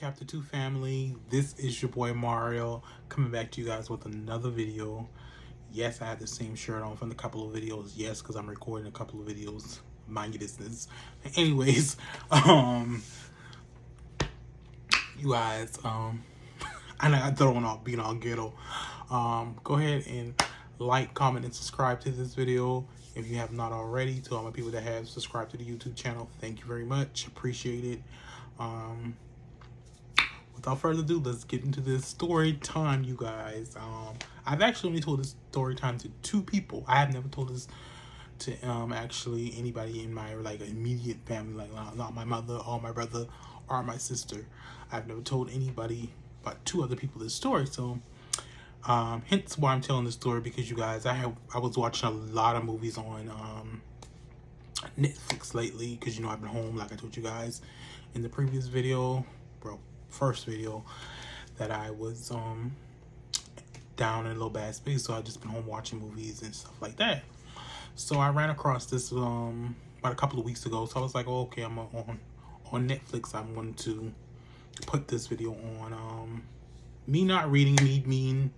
Chapter 2 family, this is your boy Mario coming back to you guys with another video. Yes, I have the same shirt on from the couple of videos. Yes, because I'm recording a couple of videos. Mind your business. Anyways, you guys, I know I don't want to be all ghetto. Go ahead and like, comment, and subscribe to this video if you have not already. To all my people that have subscribed to the YouTube channel, thank you very much. Appreciate it. Without further ado, let's get into this story time, you guys. I've actually only told this story time to 2 people. I have never told this to actually anybody in my immediate family, like not my mother or my brother or my sister. I've never told anybody but 2 other people this story. So hence why I'm telling this story, because you guys, I was watching a lot of movies on Netflix lately, because I've been home, like I told you guys in the previous video, first video, that I was down in a little bad space. So I've just been home watching movies and stuff like that. So I ran across this about a couple of weeks ago. So I was like, oh, okay, I'm on Netflix. I'm going to put this video on. Me not reading, me being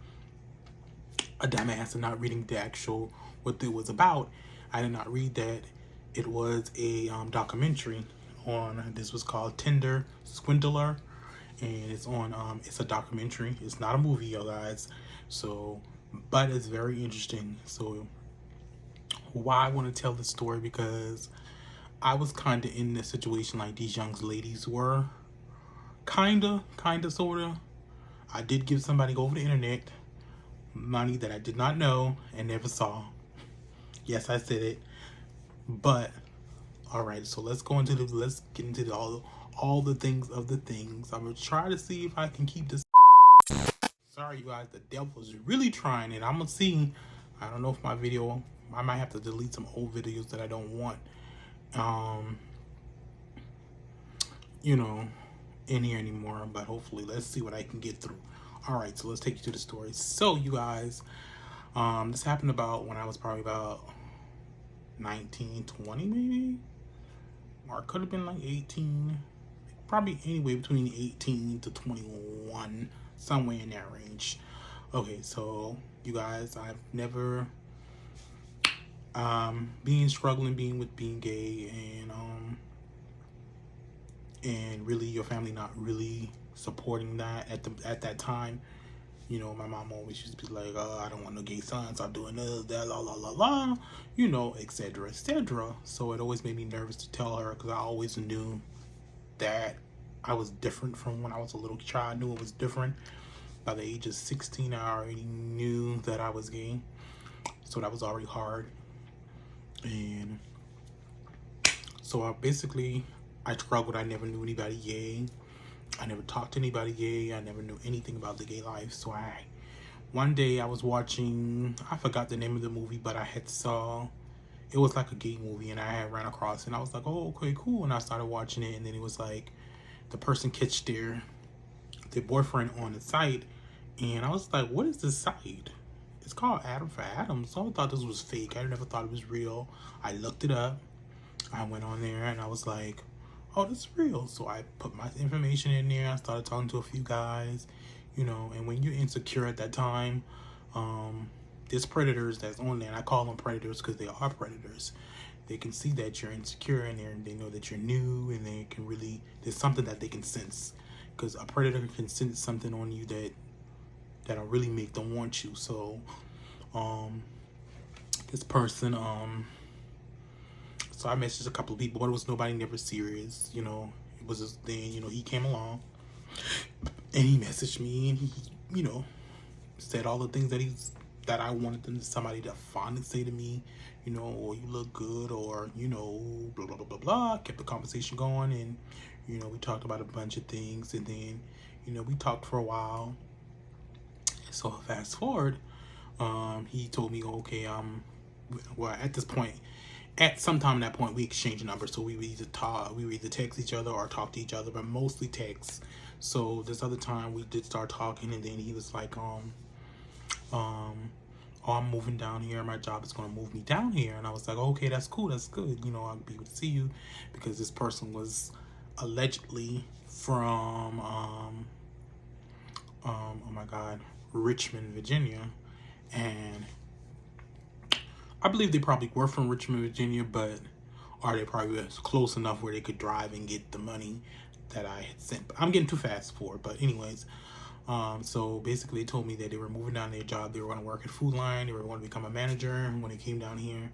a dumbass and not reading the actual what it was about. I did not read that. It was a documentary on, this was called Tinder, Swindler, and it's on it's a documentary. It's not a movie, you guys. So, but it's very interesting. So why I want to tell this story, because I was kind of in this situation like these young ladies were. Kind of, sort of. I did give somebody over the internet money that I did not know and never saw. Yes, I said it. But all right, so let's get into all the things of the things. I'm gonna try to see if I can keep this. Sorry, you guys, the devil's really trying it. I'm gonna see. I don't know if my video, I might have to delete some old videos that I don't want in here anymore, but hopefully let's see what I can get through. All right, so let's take you to the story. So you guys, this happened about when I was probably about 19, 20 maybe, or it could have been like 18, probably anyway between 18 to 21, somewhere in that range. Okay, so you guys, I've never struggling with being gay, and really your family not really supporting that at that time. My mom always used to be like, I don't want no gay son, stop doing this, that, la la la la, etc., etc. So it always made me nervous to tell her, because I always knew that I was different from when I was a little child. I knew it was different. By the age of 16, I already knew that I was gay. So that was already hard. And so I struggled. I never knew anybody gay. I never talked to anybody gay. I never knew anything about the gay life. So one day I was watching, I forgot the name of the movie, but I had saw, it was like a gay movie, and I had ran across it, and I was like, oh, okay, cool. And I started watching it, and then it was like the person catch their boyfriend on the site, and I was like, what is this site? It's called Adam for Adam. So I thought this was fake. I never thought it was real. I looked it up. I went on there, and I was like, oh, this is real. So I put my information in there. I started talking to a few guys, and when you're insecure at that time, there's predators that's on there, and I call them predators because they are predators. They can see that you're insecure in there, and they know that you're new, and they can really, there's something that they can sense, because a predator can sense something on you that'll really make them want you. So this person, so I messaged a couple of people, but it was nobody never serious. It was just then, he came along and he messaged me, and he, said all the things that I wanted somebody to finally say to me, or you look good, or, blah, blah, blah, blah, blah. Kept the conversation going, and, we talked about a bunch of things, and then, we talked for a while. So fast forward, he told me, okay, well, at this point, at some time in that point, we exchanged numbers, so we would either text each other or talk to each other, but mostly text. So this other time we did start talking, and then he was like, oh, I'm moving down here. My job is going to move me down here. And I was like, okay, that's cool. That's good. I'll be able to see you, because this person was allegedly from oh my God, Richmond, Virginia, and I believe they probably were from Richmond, Virginia, but or they probably was close enough where they could drive and get the money that I had sent. But I'm getting too fast for it. But anyways, so basically they told me that they were moving down their job. They were going to work at Food Line. They were going to become a manager. And when they came down here,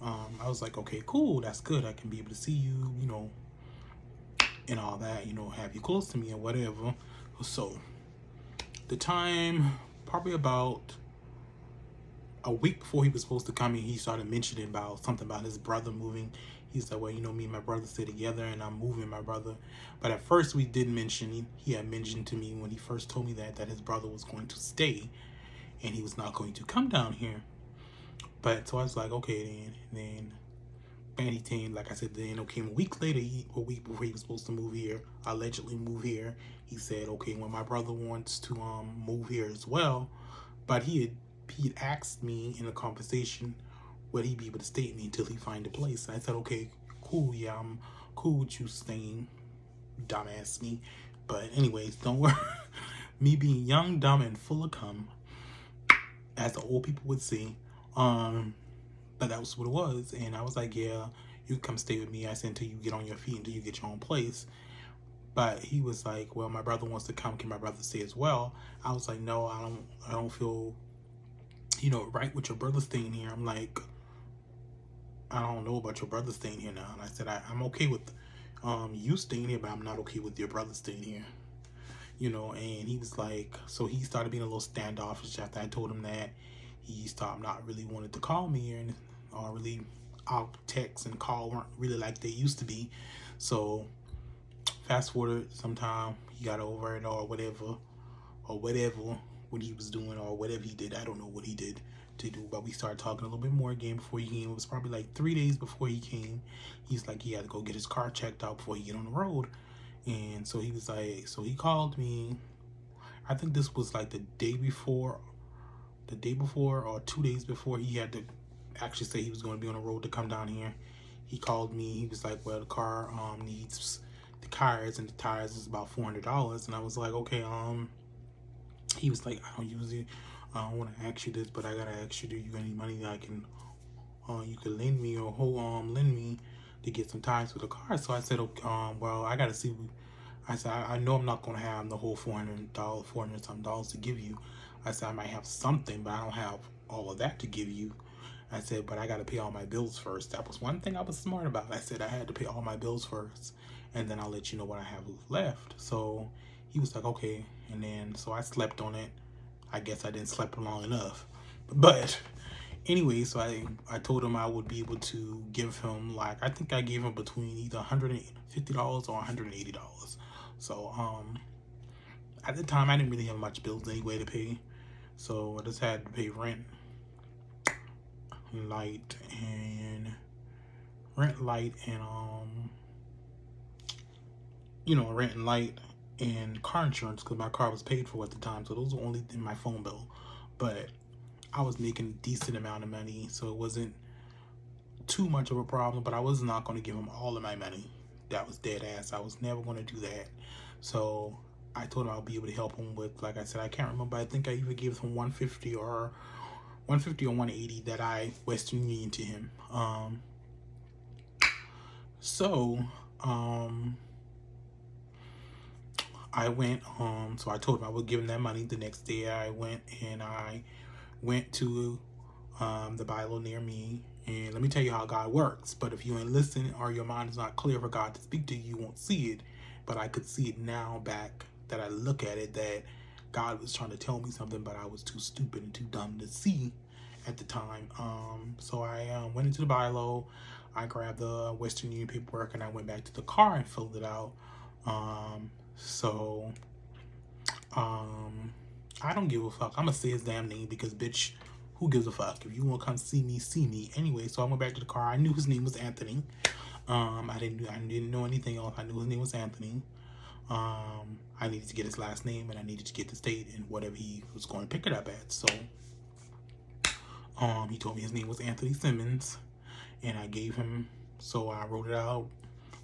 I was like, okay, cool. That's good. I can be able to see you, you know, and all that, you know, have you close to me or whatever. So the time, probably about a week before he was supposed to come in, he started mentioning about something about his brother moving. He said, well, you know, me and my brother stay together and I'm moving my brother. But at first we did mention, he had mentioned to me when he first told me that his brother was going to stay and he was not going to come down here. But so I was like, okay, then Bandy Team, like I said, then it came a week later, a week before he was supposed to move here, allegedly move here. He said, okay, when my brother wants to move here as well, but he had asked me in a conversation would he be able to stay with me until he find a place. And I said, okay, cool, yeah, I'm cool with you staying, dumbass me. But anyways, don't worry. Me being young, dumb, and full of cum, as the old people would say, but that was what it was. And I was like, yeah, you come stay with me. I said, until you get on your feet, until you get your own place. But he was like, well, my brother wants to come. Can my brother stay as well? I was like, no, I don't feel, you know, right with your brother staying here. I'm like, I don't know about your brother staying here now. And I said, I'm okay with you staying here, but I'm not okay with your brother staying here. You know, and he was like, so he started being a little standoffish after I told him that. He stopped not really wanting to call me or really out text and call weren't really like they used to be. So fast forward sometime, he got over it or whatever what he was doing or whatever he did. I don't know what he did to do, but we started talking a little bit more again before he came. It was probably like 3 days before he came. He's like, he had to go get his car checked out before he get on the road. And so he was like, so he called me. I think this was like the day before or 2 days before he had to actually say he was going to be on the road to come down here. He called me. He was like, well, the car needs the tires, and the tires is about $400. And I was like, okay. He was like, I don't usually want to ask you this, but I gotta ask you, do you got any money that I can you could lend me or lend me to get some tires for the car? So I said, okay, well, I gotta see. I said, I know I'm not gonna have the whole $400 something to give you. I said, I might have something, but I don't have all of that to give you. I said, but I got to pay all my bills first. That was one thing I was smart about. I said I had to pay all my bills first, and then I'll let you know what I have left. So he was like, okay. And then, so I slept on it. I guess I didn't sleep long enough. But anyway, so I told him I would be able to give him, like, I think I gave him between either $150 or $180. So, at the time, I didn't really have much bills anyway to pay. So I just had to pay rent, light, and rent and light and car insurance, because my car was paid for at the time. So those were only in my phone bill. But I was making a decent amount of money, so it wasn't too much of a problem. But I was not going to give him all of my money. That was dead ass. I was never going to do that. So I told him I'll be able to help him with, like I said, I can't remember. I think I even gave him $150 or $180 that I Western Union to him. I went, so I told him I would give him that money. The next day I went to the Bible near me. And let me tell you how God works. But if you ain't listening or your mind is not clear for God to speak to you, you won't see it. But I could see it now back that I look at it, that God was trying to tell me something, but I was too stupid and too dumb to see at the time. So I went into the Bible. I grabbed the Western Union paperwork and I went back to the car and filled it out. I don't give a fuck. I'm gonna say his damn name because, bitch, who gives a fuck? If you want to come see me, see me. Anyway, so I went back to the car. I knew his name was Anthony. I didn't know anything else. I knew his name was Anthony. I needed to get his last name and I needed to get the state and whatever he was going to pick it up at. So, he told me his name was Anthony Simmons, and I gave him. So I wrote it out,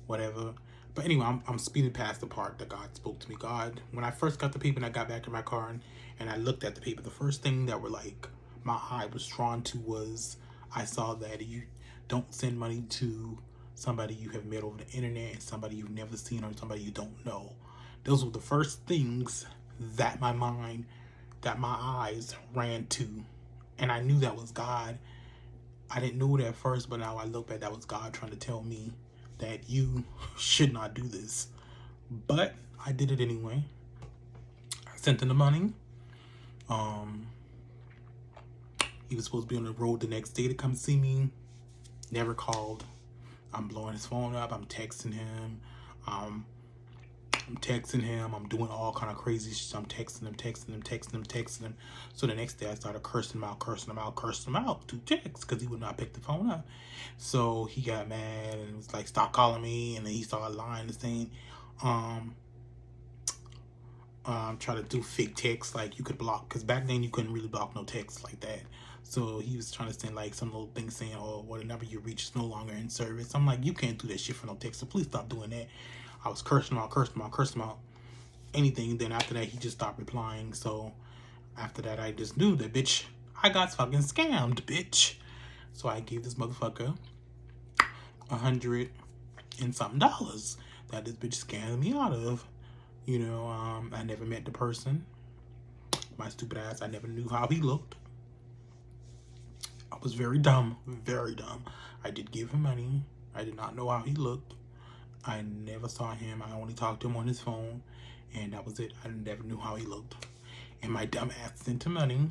whatever. But anyway, I'm speeding past the part that God spoke to me. God, when I first got the paper and I got back in my car and I looked at the paper, the first thing that were like my eye was drawn to was I saw that you don't send money to somebody you have met over the internet, somebody you've never seen, or somebody you don't know. Those were the first things that my eyes ran to. And I knew that was God. I didn't know it at first, but now I look back, that was God trying to tell me that you should not do this. But I did it anyway. I sent him the money. He was supposed to be on the road the next day to come see me. Never called. I'm blowing his phone up. I'm texting him. I'm doing all kind of crazy shit. I'm texting him. So the next day I started cursing him out to text because he would not pick the phone up. So he got mad and was like, stop calling me. And then he started lying and saying, try to do fake text like you could block, because back then you couldn't really block no text like that. So he was trying to send like some little thing saying, oh, well, the number you reach is no longer in service. I'm like, you can't do that shit for no text, so please stop doing that. I was cursing him out, anything. Then after that, he just stopped replying. So after that, I just knew that, bitch, I got fucking scammed, bitch. So I gave this motherfucker $100 and something that this bitch scammed me out of. You know, I never met the person. My stupid ass, I never knew how he looked. I was very dumb. I did give him money. I did not know how he looked. I never saw him. I only talked to him on his phone, and that was it. I never knew how he looked. And my dumb ass sent him money.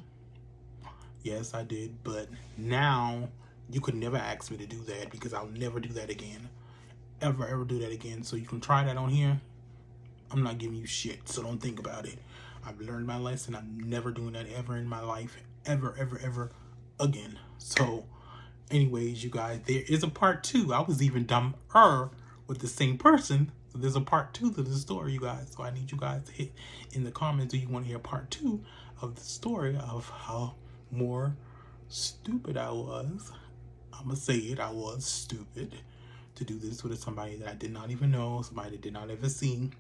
Yes, I did. But now, you could never ask me to do that, because I'll never do that again. Ever do that again. So you can try that on here. I'm not giving you shit, so don't think about it. I've learned my lesson. I'm never doing that ever in my life. Ever again. So, anyways, you guys, there is a part 2. I was even dumber with the same person. So there's a part 2 to the story, you guys. So I need you guys to hit in the comments, do you want to hear part 2 of the story of how more stupid I was. I'm going to say it. I was stupid to do this with somebody that I did not even know, somebody that did not ever see.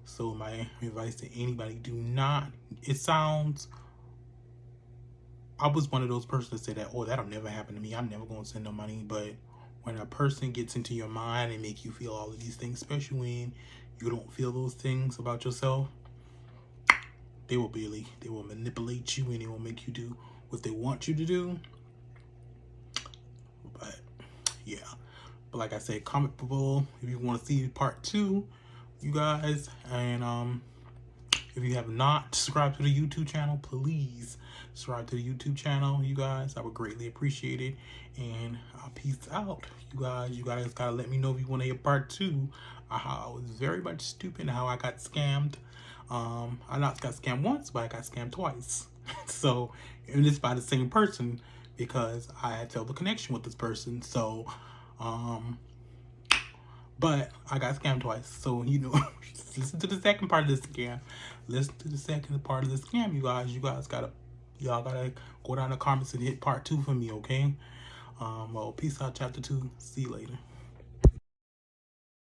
So my advice to anybody, do not, it sounds, I was one of those persons that said that, oh, that'll never happen to me. I'm never going to send no money. But when a person gets into your mind and make you feel all of these things, especially when you don't feel those things about yourself, they will manipulate you, and they will make you do what they want you to do. But yeah, but like I said, comment below if you want to see part 2, you guys. And if you have not subscribed to the YouTube channel, please subscribe to the YouTube channel, you guys. I would greatly appreciate it. And peace out, you guys. You guys gotta let me know if you want to hear part 2. How I was very much stupid and how I got scammed. I not got scammed once, but I got scammed twice. So, and it's by the same person, because I had felt a connection with this person. So, but I got scammed twice. So, you know, listen to the second part of this scam. Listen to the second part of the scam, you guys. Y'all gotta go down in the comments and hit part 2 for me, okay? Well, peace out, chapter 2. See you later.